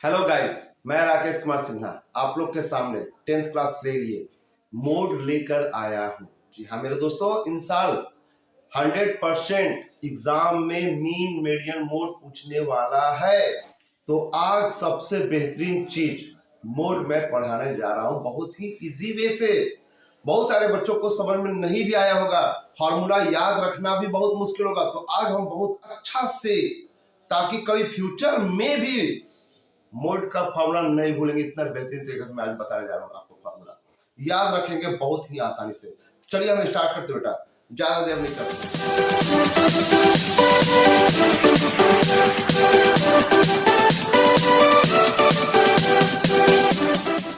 Hello guys, मैं राकेश कुमार सिन्हा आप लोग के सामने 10th क्लास के लिए मोड लेकर आया हूं। जी हाँ मेरे दोस्तों, इन साल 100% एग्जाम में मीन मीडियन मोड पूछने वाला है। तो आज सबसे बेहतरीन चीज मोड में पढ़ाने जा रहा हूं, बहुत ही इजी वे से। बहुत सारे बच्चों को समझ में नहीं भी आया होगा, फॉर्मूला याद रखना भी बहुत मुश्किल होगा। तो आज हम बहुत अच्छा से, ताकि कभी फ्यूचर में भी मोड का फॉर्मूला नहीं भूलेंगे, इतना बेहतरीन तरीके से मैं आज बताने जा रहा हूँ आपको। फॉर्मूला याद रखेंगे बहुत ही आसानी से। चलिए हम स्टार्ट करते बेटा, ज्यादा देर नहीं करते।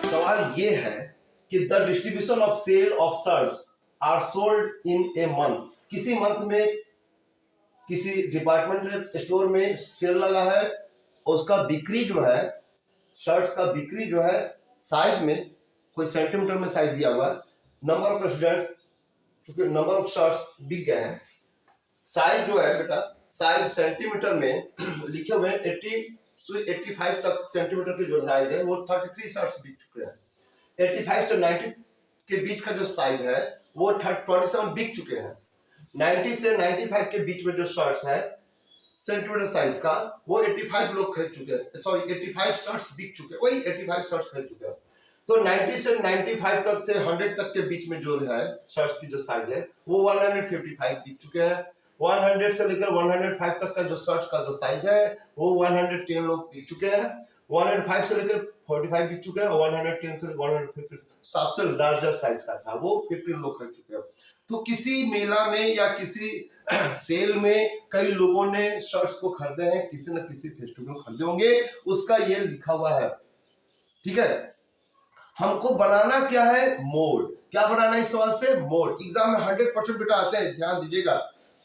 सवाल ये है कि the distribution of sale of shirts are sold in a month. किसी मंथ में किसी डिपार्टमेंट स्टोर में सेल लगा है, उसका बिक्री जो है, शर्ट्स का बिक्री जो है, साइज में कोई सेंटीमीटर में साइज दिया हुआ है। नंबर ऑफ स्टूडेंट्स, चूंकि नंबर ऑफ शर्ट्स बिक गए हैं, साइज जो है बेटा, साइज सेंटीमीटर में लिखे हुए 80 से 85 तक सेंटीमीटर की जो साइज है वो 33 शर्ट्स बिक चुके हैं। 85 से 90 के बीच का जो साइज है वो 27 बिक चुके हैं। 90 से 95 के बीच में जो शर्ट्स है सेंटीमीटर साइज का, वो 85 लोग खरीद चुके हैं। सॉरी, 85 शर्ट्स बिक चुके हैं, वही 85 शर्ट्स खरीद चुके हैं। तो 90 से 95 तक से 100 तक के बीच में जो है शर्ट्स की जो साइज है वो 155 बिक चुके हैं। 100 से लेकर 105 तक का जो शर्ट्स का जो साइज है वो 110 लोग बिक चुके हैं। 105 से लेकर 45 बिक चुके हैं और 110 से 150 सबसे लार्जर साइज का था वो 15 लोग खरीद चुके हैं। तो किसी मेला में या किसी सेल में कई लोगों ने शर्ट्स को खरीदे हैं, किसी न किसी फेस्टिवल में खरीदे होंगे, उसका ये लिखा हुआ है। ठीक है, हमको बनाना क्या है? मोड। क्या बनाना है इस सवाल से? मोड। एग्जाम में 100% बेटा आते हैं, ध्यान दीजिएगा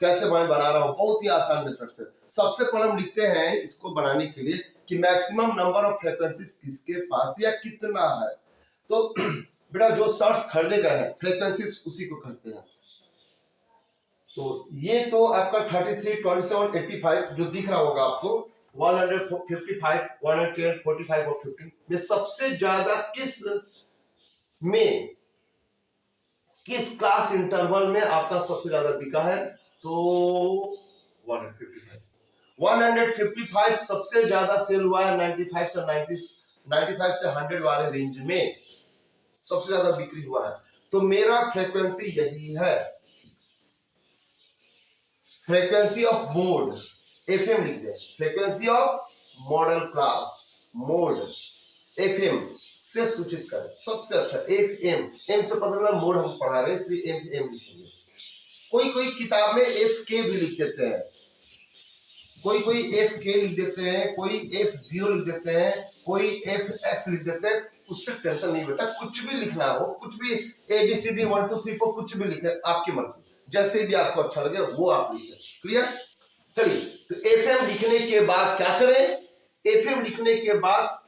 कैसे मैं बना रहा हूं, बहुत ही आसान मेथड से। सबसे पहले हम लिखते हैं इसको बनाने के लिए कि मैक्सिमम नंबर ऑफ फ्रीक्वेंसीज किसके पास या कितना है। तो बेटा जो शर्ट्स खरीदे गए हैं फ्रीक्वेंसीज उसी को कहते हैं। तो ये तो आपका 33, 27, 85 जो दिख रहा होगा आपको, 155, 110, 45 और 15 में सबसे ज्यादा किस क्लास इंटरवल में आपका सबसे ज्यादा बिका है? तो 155 155 सबसे ज्यादा सेल हुआ है। 95 से 95 से 100 वाले रेंज में सबसे ज्यादा बिक्री हुआ है। तो मेरा फ्रीक्वेंसी यही है, फ्रीक्वेंसी ऑफ मोड, एफएम लिख दे। Frequency of model class, mode FM से सूचित करें। सबसे अच्छा एफएम, एम से पता चला मोड हम पढ़ा रहे हैं इसलिए एफएम लिखेंगे। कोई किताब में एफ के भी लिख देते हैं, कोई एफ के लिख देते हैं, कोई F0 लिख देते हैं, कोई FX लिख देते हैं। उससे टेंशन नहीं बेटा, कुछ भी लिखना हो, कुछ भी ABCD 1 2 3 4 कुछ भी लिखे, आपकी मर्जी, जैसे भी आपको अच्छा लगे वो आप लिखें। क्लियर? चलिए, तो एफएम लिखने के बाद क्या करें? एफएम लिखने के बाद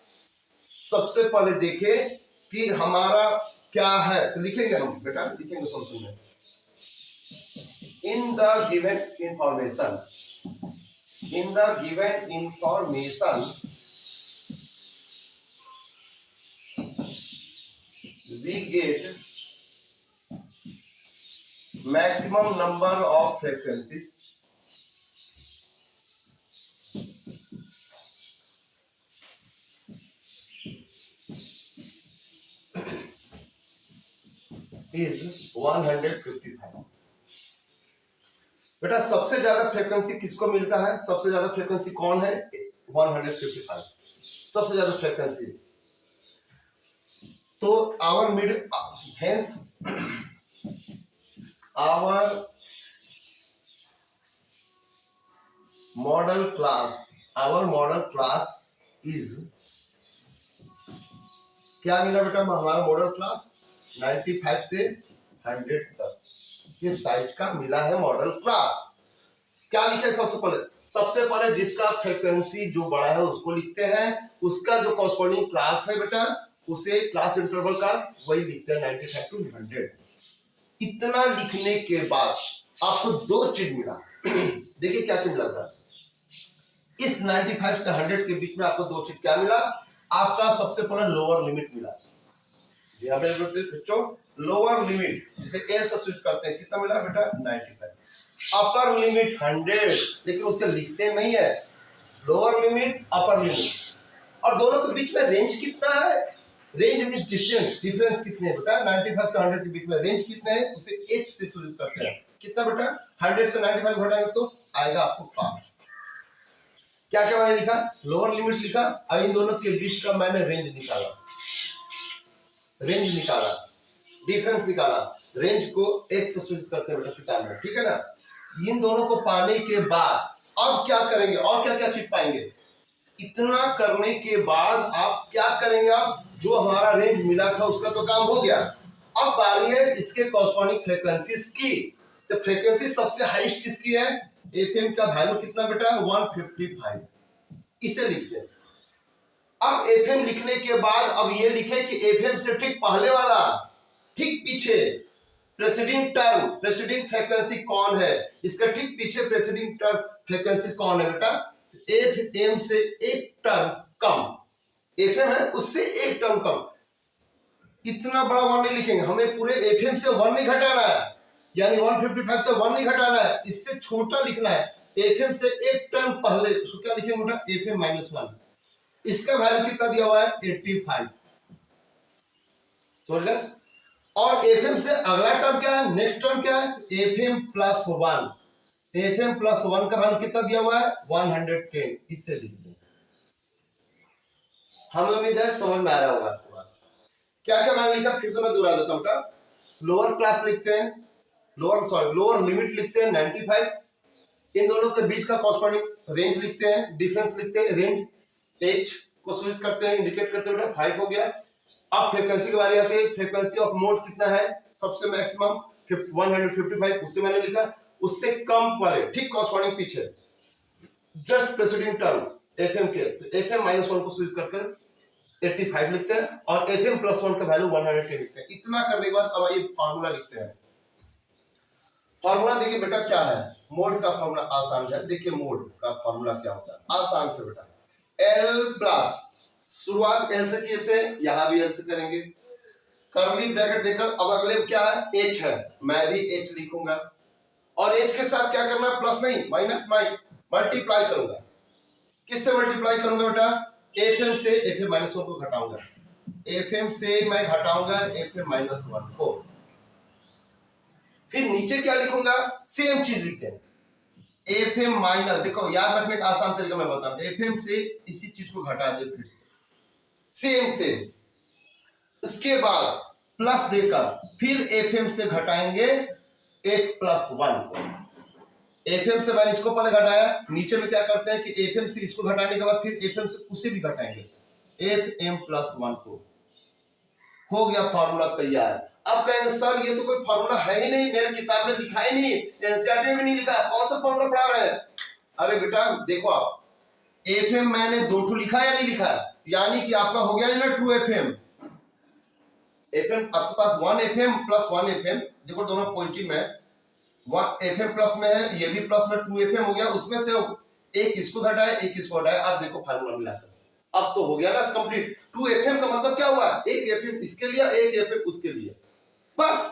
सबसे पहले देखें कि हमारा क्या है। तो लिखेंगे हम बेटा, लिखेंगे सोल्यूशन में, in the given information, in the given information we get maximum number of frequencies is 155। बेटा सबसे ज्यादा फ्रीक्वेंसी किसको मिलता है? सबसे ज्यादा फ्रीक्वेंसी कौन है? 155 सबसे ज्यादा फ्रीक्वेंसी। तो our mid hence our modal class is, क्या मिला बेटा हमारा मॉडल क्लास? 95 से 100 तक के साइज का मिला है मॉडल क्लास। क्या लिखे? सबसे पहले जिसका फ्रीक्वेंसी जो बड़ा है उसको लिखते हैं, उसका जो कॉरस्पॉन्डिंग क्लास है बेटा उसे क्लास इंटरवल का वही लिखते हैं 95 to 100। इतना लिखने के बाद आपको दो चीज मिला। देखिए क्या चीज लग रहा है। इस 95 से 100 के बीच में आपको दो चीज क्या मिला, आपका सबसे पहले लोअर लिमिट मिला। जी हाँ मेरे बच्चों, लोअर लिमिट जिसे एल से स्विच करते हैं, कितना मिला बेटा 95। अपर लिमिट 100, लेकिन उसे लिखते नहीं है, लोअर लिमिट अपर लिमिट। और दोनों के बीच में रेंज कितना है, रेंज मींस डिस्टेंस, डिफरेंस कितने हैं बेटा, 95 से 100 के बीच में रेंज कितने हैं, उसे h से शुरू करते हैं। कितना बेटा, 100 से 95 घटाएंगे तो आएगा आपको 5। क्या क्या मैंने लिखा, लोअर लिमिट लिखा, और इन दोनों के बीच का मैंने रेंज निकाला, रेंज निकाला, डिफरेंस निकाला। रेंज को h से सूचित करते हैं बेटा किताब में, ठीक है ना। इन दोनों को पाने के बाद अब क्या करेंगे, और क्या क्या चीज पाएंगे। इतना करने के बाद आप क्या करेंगे, आप जो हमारा रेंज मिला था उसका तो काम हो गया। अब बारी है इसके कॉरस्पॉन्डिंग फ्रीक्वेंसीज की। तो फ्रीक्वेंसी सबसे हाईएस्ट किसकी है, एफएम का वैल्यू कितना बेटा 155, इसे लिखते हैं। अब एफएम लिखने के बाद अब ये लिखे कि एफएम से ठीक पहले वाला, ठीक पीछे प्रेसिडिंग टर्म, प्रेसिडिंग फ्रीक्वेंसी कौन है, इसका ठीक पीछे प्रेसिडिंग टर्म फ्रीक्वेंसी कौन है बेटा, एफएम से एक टर्म कम, एफएम है उससे एक टर्म कम। इतना बड़ा वन नहीं लिखेंगे, हमें पूरे एफएम से वन नहीं घटाना है, यानी 155 से वन नहीं घटाना है, इससे छोटा लिखना है। एफएम से एक टर्म पहले उसको क्या लिखेंगे बेटा, एफएम -1। इसका वैल्यू कितना दिया हुआ है 85, समझ गए। और एफएम से अगला टर्म क्या है, नेक्स्ट टर्म क्या है, एफएम +1। एफएम +1 का वैल्यू कितना दिया हुआ है 110, इससे लिख दें। हमें उम्मीद है समझ में आ रहा होगा आपको। क्या क्या मैंने लिखा फिर से मैं दोहरा देता हूं बेटा। लोअर क्लास लिखते हैं, लोअर लिमिट लिखते हैं 95, इन दोनों के बीच का कॉरस्पॉन्डिंग रेंज लिखते हैं, डिफरेंस लिखते हैं, रेंज h को सूचित करते हैं, इंडिकेट करते हैं बेटा 5 हो गया। अब फ्रीक्वेंसी की बारी आती है, फ्रीक्वेंसी ऑफ मोड कितना है, सबसे मैक्सिमम 155, उससे मैंने लिखा, उससे कम वाले ठीक कॉरस्पॉन्डिंग पीछे जस्ट प्रेसिडिंग टर्म एफएम के, तो एफएम -1 को सूचित करके 85 लिखते हैं, और एफएम +1 का वैल्यू 110 लिखते हैं। इतना करने के बाद अब ये फार्मूला लिखते हैं। फार्मूला देखिए बेटा क्या है, मोड का फार्मूला आसान है। देखिए मोड का फार्मूला क्या होता है, आसान से बेटा, L+, शुरुआत L से किए थे, यहां भी L से करेंगे, कर्ली ब्रैकेट देकर अब अगले क्या है H है, मैं भी H लिखूंगा, और H के साथ क्या करना है, प्लस नहीं माइनस, मल्टीप्लाई करूंगा। किससे मल्टीप्लाई करूंगा बेटा, एफएम से एफएम -1 को घटाऊंगा, एफएम से मैं घटाऊंगा एफएम -1 को। फिर नीचे क्या लिखूंगा, सेम चीज लिखते हैं, एफएम माइनस, देखो याद रखने का आसान तरीका मैं बताऊं, एफएम से इसी चीज को घटा दे फिर से सेम। उसके बाद प्लस देकर फिर एफएम से घटाएंगे f+1 को। एफएम से मैंने इसको पहले घटाया, नीचे में क्या करते हैं कि एफएम से इसको घटाने के बाद फिर एफएम से उसे भी घटाएंगे, fm+1 को। हो गया फार्मूला तैयार। अब कहेंगे सर ये तो कोई फार्मूला है ही नहीं, मेरे किताब में लिखा ही नहीं, एनसीईआरटी में भी नहीं लिखा, कौन सा फार्मूला पढ़ा रहे हैं। अरे बेटा देखो, आप एफएम मैंने 2 लिखा या नहीं लिखा, यानी कि आपका हो गया ना 2fm। एफएम आपके पास 1fm + 1fm, देखो दोनों पॉजिटिव में, 1fm प्लस में है, ये भी प्लस में 2fm हो गया, उसमें से एक इसको घटाए एक इसको हटाए, आप देखो फार्मूला मिलाकर अब तो हो गया ना कंप्लीट। 2fm का मतलब क्या हुआ, एक fm इसके लिए एक fm उसके लिए, बस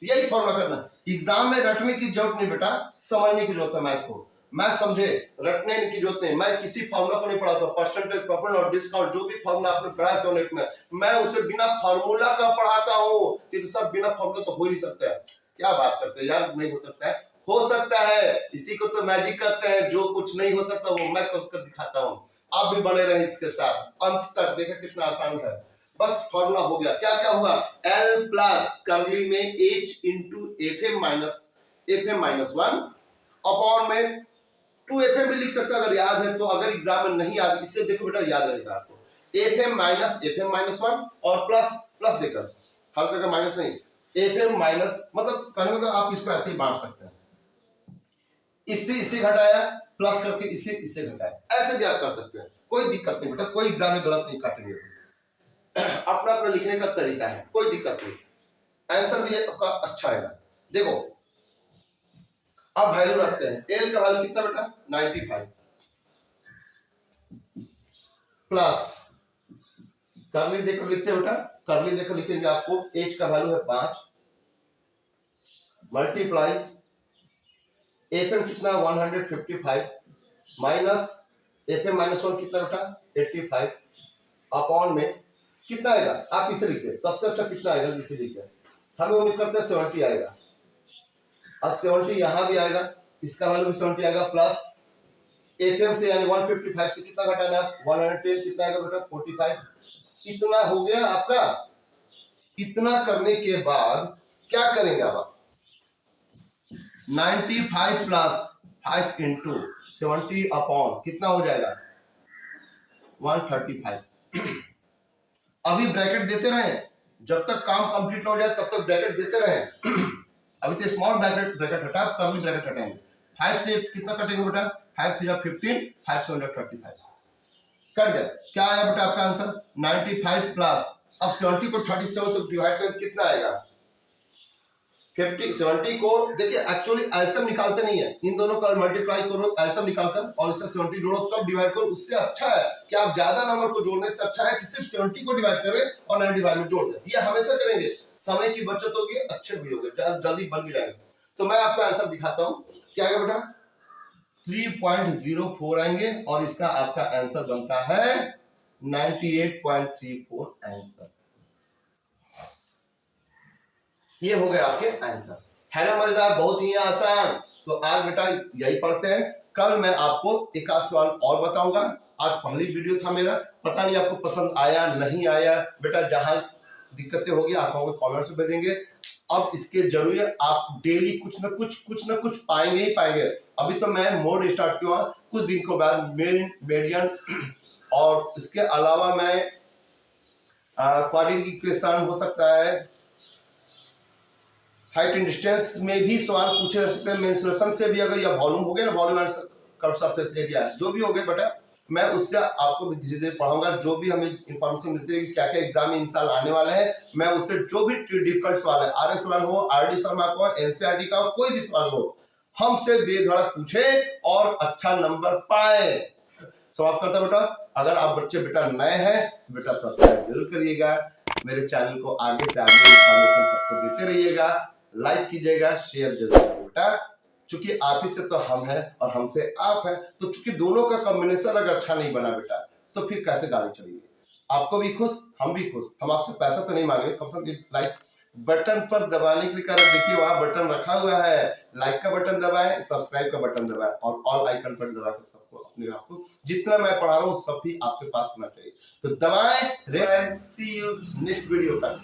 यही फॉर्मूला करना। एग्जाम में रटने की जरूरत नहीं बेटा, समझने की जरूरत है मैथ को, मैथ समझे, रटने की जरूरत नहीं। मैं किसी फॉर्मूला को नहीं पढ़ाता, परसेंटेज, प्रॉफिट और डिस्काउंट जो भी फॉर्मूला आपने पढ़ा है यूनिट में, मैं उसे बिना फॉर्मूला का पढ़ाता हूँ, क्योंकि सब बिना फॉर्मूला तो हो ही नहीं सकता है। क्या बात करते हैं यार, नहीं हो सकता है, हो सकता है, इसी को तो मैजिक कहते हैं, जो कुछ नहीं हो सकता वो मैं कर दिखाता हूँ। आप भी बने रहे इसके साथ अंत तक, देखा कितना आसान है, बस फॉर्मूला हो गया। क्या क्या हुआ, L+ कर्ली में H × fm -1 अपॉन में 2fm भी लिख सकता अगर याद है तो, अगर एग्जाम में नहीं याद, इससे देखो बेटा याद रहेगा आपको, fm -1 और प्लस देकर, हर जगह माइनस नहीं, fm माइनस, मतलब कहने का आप इसको ऐसे ही बांट सकते हैं, इससे घटाया, प्लस करके इससे घटाया, ऐसे भी आप कर सकते हैं, कोई दिक्कत नहीं बेटा, कोई एग्जाम में गलत नहीं काटेंगे। अपना अपना लिखने का तरीका है, कोई दिक्कत नहीं, आंसर भी आपका अच्छा आएगा। देखो अब वैल्यू रखते हैं, एल का वैल्यू कितना बेटा 95, प्लस करली देकर लिखते हैं बेटा, करली देकर लिखेंगे आपको एच का वैल्यू है 5 मल्टीप्लाई एफ एम कितना 155 माइनस एफ एम माइनस 1 कितना बेटा 85 अपॉन में कितना आएगा, आप इसे लिखते हैं सबसे अच्छा कितना आएगा इसे लिखते हैं, हम उम्मीद करते हैं 70 आएगा और 70 यहां भी आएगा, इसका वैल्यू भी 70 आएगा प्लस एफएम से यानी 155 से कितना घटाना है 110 कितना आएगा बेटा 45, इतना हो गया आपका। इतना करने के बाद क्या करेंगे आप 95 प्लस 5 इंटू 70 अपॉन कितना हो जाएगा 135। अभी ब्रैकेट देते रहे जब तक काम कंप्लीट ना हो जाए तब तक ब्रैकेट देते रहे। अभी तो स्मॉल ब्रैकेट हटा, कर्ली ब्रैकेट हटाएंगे। 5 से कितना कटेंगे बेटा 5 से 15 5 से 135 कट गया। क्या आया बेटा आपका आंसर 95 प्लस, अब 70 को 37 से डिवाइड करें कितना आएगा 50। 70 को देखिए एक्चुअली एलसीएम निकालते नहीं है, इन दोनों का मल्टीप्लाई करो एलसीएम निकालकर और इससे 70 जोड़ो तब डिवाइड करो। उससे अच्छा है कि आप ज्यादा नंबर को जोड़ने से अच्छा है कि सिर्फ 70 को डिवाइड करें और 95 में जोड़ दें। ये हमेशा करेंगे, समय की बचत होगी, अच्छे भी होंगे, जल्दी बन भी जाएंगे। तो मैं आपका आंसर दिखाता हूं क्या आएगा बेटा 3.04 आएंगे और इसका आपका आंसर बनता है 98.34 आंसर। ये हो गया आपके आंसर। है ना मजेदार, बहुत ही आसान। तो आज बेटा यही पढ़ते हैं, कल मैं आपको एक आध सवाल और बताऊंगा। आज पहली वीडियो था मेरा, पता नहीं आपको पसंद आया नहीं आया बेटा, जहां दिक्कतें होगी आप हमको कमेंट्स में भेजेंगे। अब इसके जरूरी है आप डेली कुछ न कुछ पाएंगे ही पाएंगे। अभी तो मैं मोड स्टार्ट किया, कुछ दिन के बाद मीडियन और इसके अलावा मैं क्वाड्रेटिक इक्वेशन हो सकता है, हाइट एंड डिस्टेंस में भी सवाल पूछे जा सकते हैं, मेंसुरेशन से भी, अगर या वॉल्यूम हो गया ना, volume and curve surface area जो भी हो गए बेटा मैं उससे आपको भी धीरे धीरे पढ़ाऊंगा। जो भी हमें इंफॉर्मेशन मिलती है कि क्या क्या एग्जाम इन साल आने वाले हैं, मैं उससे जो भी डिफिकल्ट सवाल है, आरएस सवाल हो, आरडी शर्मा को, एनसीईआरटी का कोई भी सवाल हो, हमसे बेधड़क पूछे और अच्छा नंबर पाए। सवाल करता बेटा, अगर आप बच्चे बेटा नए हैं तो बेटा सब्सक्राइब जरूर करिएगा, मेरे चैनल को आगे से आगे इंफॉर्मेशन सबको देते रहिएगा, लाइक कीजिएगा, शेयर जरूर करिएगा बेटा। चूंकि आप ही से तो हम हैं और हमसे आप हैं, तो चूंकि दोनों का कॉम्बिनेशन अगर अच्छा नहीं बना बेटा तो फिर कैसे गाड़ी चलेगी। आपको भी खुश हम भी खुश, हम आपसे पैसा तो नहीं मांग रहे, कम से कम लाइक बटन पर दबाने के लिए कर देखिए वहां बटन रखा हुआ है, लाइक का बटन दबाएं, सब्सक्राइब का बटन दबाएं और ऑल आइकन पर दबाकर सबको अपने आप को जितना मैं पढ़ा रहा हूँ सब भी आपके पास होना चाहिए। तो दबाएं। सी यू नेक्स्ट वीडियो तक।